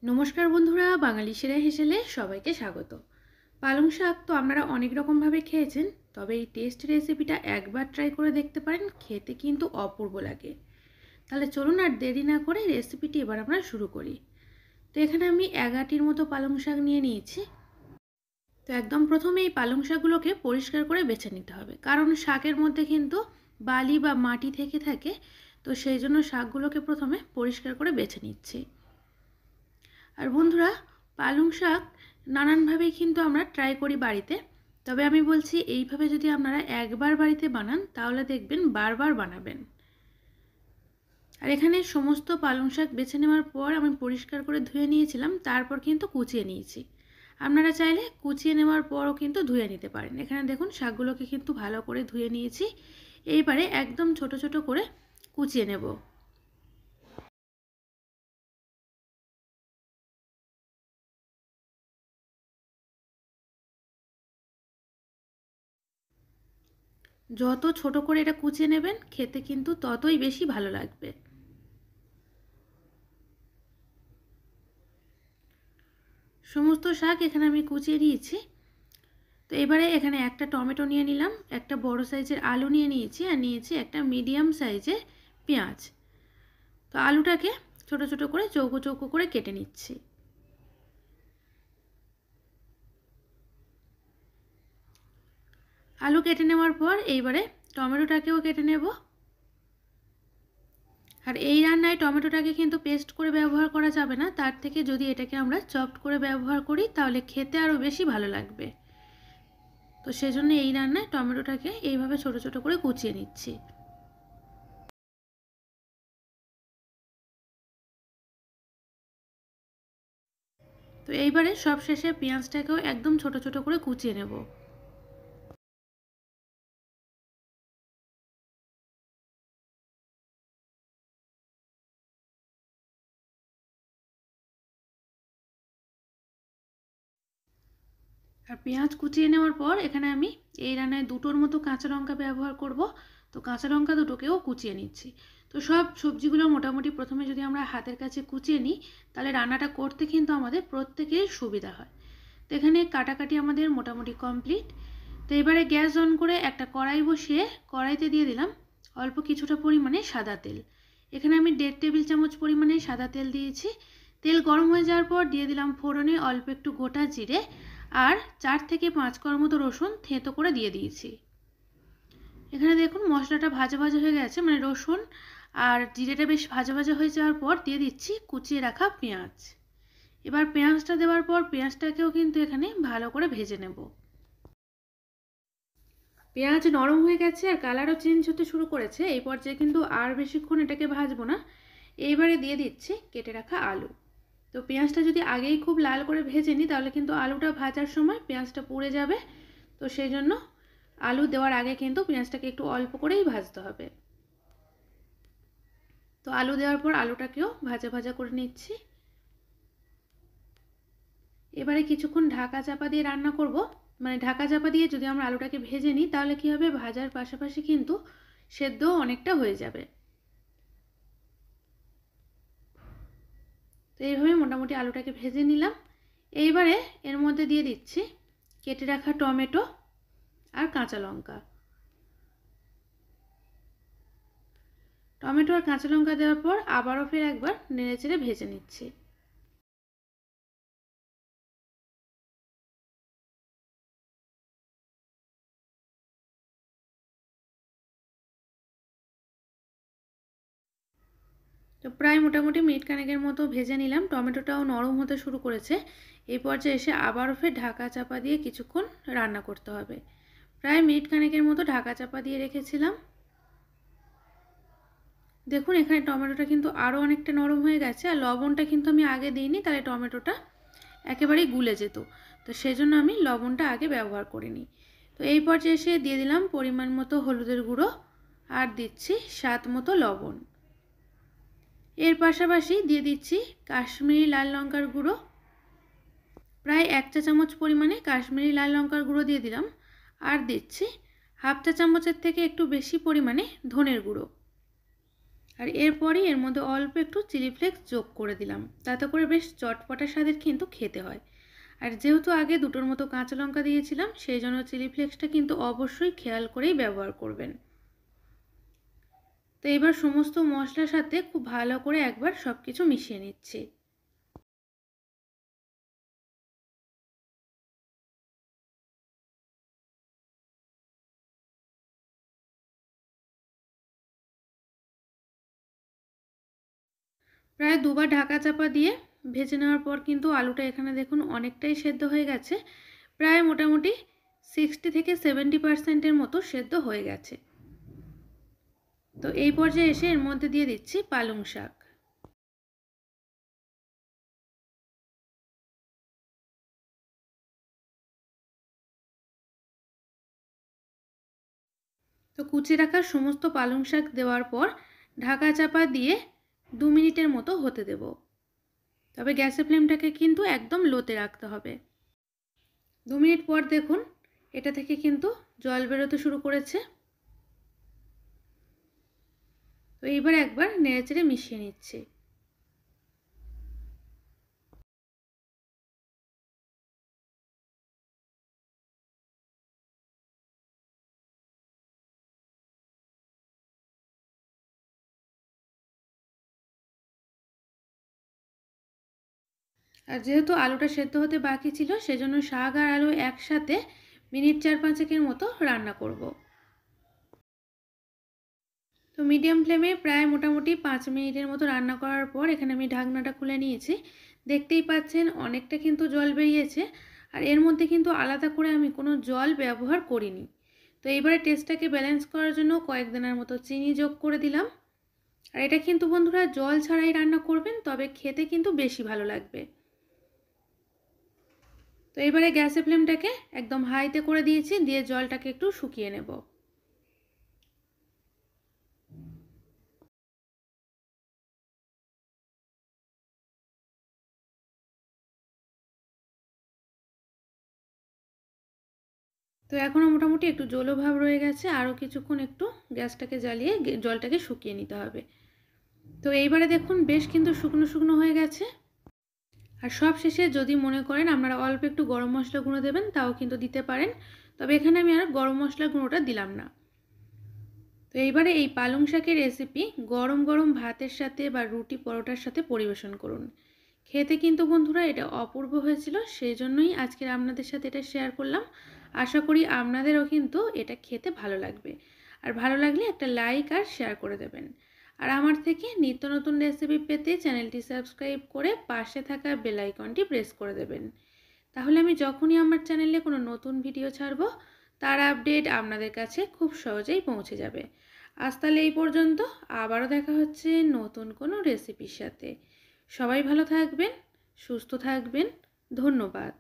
নমস্কার বন্ধুরা, বাঙালি সেরাই হেসেলে সবাইকে স্বাগত। পালং শাক তো আপনারা অনেক রকমভাবে খেয়েছেন, তবে এই টেস্ট রেসিপিটা একবার ট্রাই করে দেখতে পারেন, খেতে কিন্তু অপূর্ব লাগে। তাহলে চলুন আর দেরি না করে রেসিপিটি এবার আমরা শুরু করি। তো এখানে আমি 11টির মতো পালং শাক নিয়ে নিয়েছি। তো একদম প্রথমে এই পালং শাকগুলোকে পরিষ্কার করে বেছে নিতে হবে, কারণ শাকের মধ্যে কিন্তু বালি বা মাটি থেকে থাকে। তো সেই জন্য শাকগুলোকে প্রথমে পরিষ্কার করে বেছে নিচ্ছি। আর বন্ধুরা, পালং শাক নানানভাবেই কিন্তু আমরা ট্রাই করি বাড়িতে, তবে আমি বলছি এইভাবে যদি আপনারা একবার বাড়িতে বানান তাহলে দেখবেন বারবার বানাবেন। আর এখানে সমস্ত পালং শাক বেছে নেওয়ার পর আমি পরিষ্কার করে ধুয়ে নিয়েছিলাম, তারপর কিন্তু কুচিয়ে নিয়েছি। আপনারা চাইলে কুচিয়ে নেওয়ার পরও কিন্তু ধুয়ে নিতে পারেন। এখানে দেখুন শাকগুলোকে কিন্তু ভালো করে ধুয়ে নিয়েছি। এইবারে একদম ছোট ছোট করে কুচিয়ে নেব। যত ছোট করে এটা কুচিয়ে নেবেন খেতে কিন্তু ততই বেশি ভালো লাগবে। সমস্ত শাক এখানে আমি কুচিয়ে নিয়েছি। তো এবারে এখানে একটা টমেটো নিয়ে নিলাম, একটা বড় সাইজের আলু নিয়ে নিয়েছি, আর নিয়েছি একটা মিডিয়াম সাইজের পেঁয়াজ। তো আলুটাকে ছোট ছোট করে চৌকো চৌকো করে কেটে নিচ্ছি। আলু কেটে নেওয়ার পর এইবারে টমেটোটাকেও কেটে নেব। আর এই রান্নায় টমেটোটাকে কিন্তু পেস্ট করে ব্যবহার করা যাবে না, তার থেকে যদি এটাকে আমরা চপড করে ব্যবহার করি তাহলে খেতে আরও বেশি ভালো লাগবে। তো সেজন্য এই রান্নায় টমেটোটাকে এইভাবে ছোট ছোট করে কুচিয়ে নিচ্ছি। তো এইবারে সব শেষে পেঁয়াজটাকেও একদম ছোট ছোট করে কুচিয়ে নেব। আর পেঁয়াজ কুচিয়ে নেওয়ার পর এখানে আমি এই রান্নায় দুটোর মতো কাঁচা লঙ্কা ব্যবহার করব। তো কাঁচা লঙ্কা দুটোকেও কুচিয়ে নিচ্ছি। তো সব সবজিগুলো মোটামুটি প্রথমে যদি আমরা হাতের কাছে কুচিয়ে নিই তাহলে রান্নাটা করতে কিন্তু আমাদের প্রত্যেকের সুবিধা হয়। তো এখানে কাটাকাটি আমাদের মোটামুটি কমপ্লিট। তো এবারে গ্যাস অন করে একটা কড়াই বসিয়ে কড়াইতে দিয়ে দিলাম অল্প কিছুটা পরিমাণে সাদা তেল। এখানে আমি 1.5 টেবিল চামচ পরিমাণে সাদা তেল দিয়েছি। তেল গরম হয়ে যাওয়ার পর দিয়ে দিলাম ফোড়নে অল্প একটু গোটা জিরে, আর 4 থেকে 5 কোয়া মতো রসুন থেঁতো করে দিয়ে দিয়েছি। এখানে দেখুন মশলাটা ভাজা ভাজা হয়ে গেছে, মানে রসুন আর জিরেটা বেশ ভাজা ভাজা হয়ে যাওয়ার পর দিয়ে দিচ্ছি কুচিয়ে রাখা পেঁয়াজ। এবার পেঁয়াজটা দেওয়ার পর পেঁয়াজটাকেও কিন্তু এখানে ভালো করে ভেজে নেব। পেঁয়াজ নরম হয়ে গেছে আর কালারও চেঞ্জ হতে শুরু করেছে। এই পর্যায়ে কিন্তু আর বেশিক্ষণ এটাকে ভাজবো না। এইবারে দিয়ে দিচ্ছি কেটে রাখা আলু। তো পেঁয়াজটা যদি আগেই খুব লাল করে ভেজে নিই তাহলে কিন্তু আলুটা ভাজার সময় পেঁয়াজটা পুড়ে যাবে। তো সেই জন্য আলু দেওয়ার আগে কিন্তু পেঁয়াজটাকে একটু অল্প করেই ভাজতে হবে। তো আলু দেওয়ার পর আলুটাকেও ভাজা ভাজা করে নিচ্ছি। এবারে কিছুক্ষণ ঢাকা চাপা দিয়ে রান্না করব। মানে ঢাকা চাপা দিয়ে যদি আমরা আলুটাকে ভেজে নিই তাহলে কি হবে, ভাজার পাশাপাশি কিন্তু সেদ্ধ অনেকটা হয়ে যাবে। তো এইভাবে মোটামুটি আলুটাকে ভেজে নিলাম। এইবারে এর মধ্যে দিয়ে দিচ্ছি কেটে রাখা টমেটো আর কাঁচা লঙ্কা। টমেটো আর কাঁচা লঙ্কা দেওয়ার পর আবারও ফের একবার নেড়েচেড়ে ভেজে নিচ্ছি। তো প্রায় মোটামুটি মিনিট খানেকের মতো ভেজে নিলাম। টমেটোটাও নরম হতে শুরু করেছে। এই পর্যায়ে এসে আবারও ফের ঢাকা চাপা দিয়ে কিছুক্ষণ রান্না করতে হবে। প্রায় মিনিট খানেকের মতো ঢাকা চাপা দিয়ে রেখেছিলাম। দেখুন এখানে টমেটোটা কিন্তু আরও অনেকটা নরম হয়ে গেছে, আর লবণটা কিন্তু আমি আগে দিইনি, তাহলে টমেটোটা একেবারেই গুলে যেত। তো সেজন্য আমি লবণটা আগে ব্যবহার করিনি। তো এই পর্যায়ে এসে দিয়ে দিলাম পরিমাণ মতো হলুদের গুঁড়ো, আর দিচ্ছি স্বাদ মতো লবণ। এর পাশাপাশি দিয়ে দিচ্ছি কাশ্মীরি লাল লঙ্কার গুঁড়ো। প্রায় 1 চা চামচ পরিমাণে কাশ্মীরি লাল লঙ্কার গুঁড়ো দিয়ে দিলাম। আর দিচ্ছি হাফ চা চামচের থেকে একটু বেশি পরিমাণে ধনের গুঁড়ো। আর এরপরই এর মধ্যে অল্প একটু চিলি ফ্লেক্স যোগ করে দিলাম, তাতে করে বেশ চটপটা স্বাদের কিন্তু খেতে হয়। আর যেহেতু আগে দুটোর মতো কাঁচা লঙ্কা দিয়েছিলাম, সেই জন্য চিলি ফ্লেক্সটা কিন্তু অবশ্যই খেয়াল করেই ব্যবহার করবেন। তো এবার সমস্ত মশলার সাথে খুব ভালো করে একবার সব কিছু মিশিয়ে নিচ্ছি। প্রায় দুবার ঢাকা চাপা দিয়ে ভেজে নেওয়ার পর কিন্তু আলুটা এখানে দেখুন অনেকটাই সেদ্ধ হয়ে গেছে। প্রায় মোটামুটি 60 থেকে 70% মতো সেদ্ধ হয়ে গেছে। তো এই পর্যায়ে এসে এর মধ্যে দিয়ে দিচ্ছি পালং শাক। তো কুচি রাখা সমস্ত পালং শাক দেওয়ার পর ঢাকা চাপা দিয়ে 2 মিনিটের মতো হতে দেব। তবে গ্যাসের ফ্লেমটাকে কিন্তু একদম লোতে রাখতে হবে। 2 মিনিট পর দেখুন এটা থেকে কিন্তু জল বেরোতে শুরু করেছে। তো এইবার একবার নেড়েচেড়ে মিশিয়ে নিচ্ছি। আর যেহেতু আলুটা সেদ্ধ হতে বাকি ছিল, সেজন্য শাক আর আলু একসাথে মিনিট 4-5 মতো রান্না করব। তো মিডিয়াম ফ্লেমে প্রায় মোটামুটি 5 মিনিটের মতো রান্না করার পর এখানে আমি ঢাকনাটা খুলে নিয়েছি। দেখতেই পাচ্ছেন অনেকটা কিন্তু জল বেরিয়েছে। আর এর মধ্যে কিন্তু আলাদা করে আমি কোনো জল ব্যবহার করিনি। তো এইবারে টেস্টটাকে ব্যালেন্স করার জন্য কয়েক দানার মতো চিনি যোগ করে দিলাম। আর এটা কিন্তু বন্ধুরা জল ছাড়াই রান্না করবেন, তবে খেতে কিন্তু বেশি ভালো লাগবে। তো এবারে গ্যাসের ফ্লেমটাকে একদম হাইতে করে দিয়েছি, দিয়ে জলটাকে একটু শুকিয়ে নেব। তো এখনও মোটামুটি একটু জলো ভাব রয়ে গেছে, আরও কিছুক্ষণ একটু গ্যাসটাকে জ্বালিয়ে জলটাকে শুকিয়ে নিতে হবে। তো এইবারে দেখুন বেশ কিন্তু শুকনো শুকনো হয়ে গেছে। আর সব শেষে যদি মনে করেন আপনারা অল্প একটু গরম মশলা গুঁড়ো দেবেন, তাও কিন্তু দিতে পারেন। তবে এখানে আমি আর গরম মশলা গুঁড়োটা দিলাম না। তো এইবারে এই পালং শাকের রেসিপি গরম গরম ভাতের সাথে বা রুটি পরোটার সাথে পরিবেশন করুন। খেতে কিন্তু বন্ধুরা এটা অপূর্ব হয়েছিল, সেই জন্যই আজকে আপনাদের সাথে এটা শেয়ার করলাম। আশা করি আপনাদেরও কিন্তু এটা খেতে ভালো লাগবে। আর ভালো লাগলে একটা লাইক আর শেয়ার করে দেবেন। আর আমার থেকে নিত্য নতুন রেসিপি পেতে চ্যানেলটি সাবস্ক্রাইব করে পাশে থাকা বেল আইকনটি প্রেস করে দেবেন। তাহলে আমি যখনই আমার চ্যানেলে কোনো নতুন ভিডিও ছাড়ব, তার আপডেট আপনাদের কাছে খুব সহজেই পৌঁছে যাবে। আজ তাহলে এই পর্যন্ত, আবারও দেখা হচ্ছে নতুন কোনো রেসিপির সাথে। সবাই ভালো থাকবেন, সুস্থ থাকবেন। ধন্যবাদ।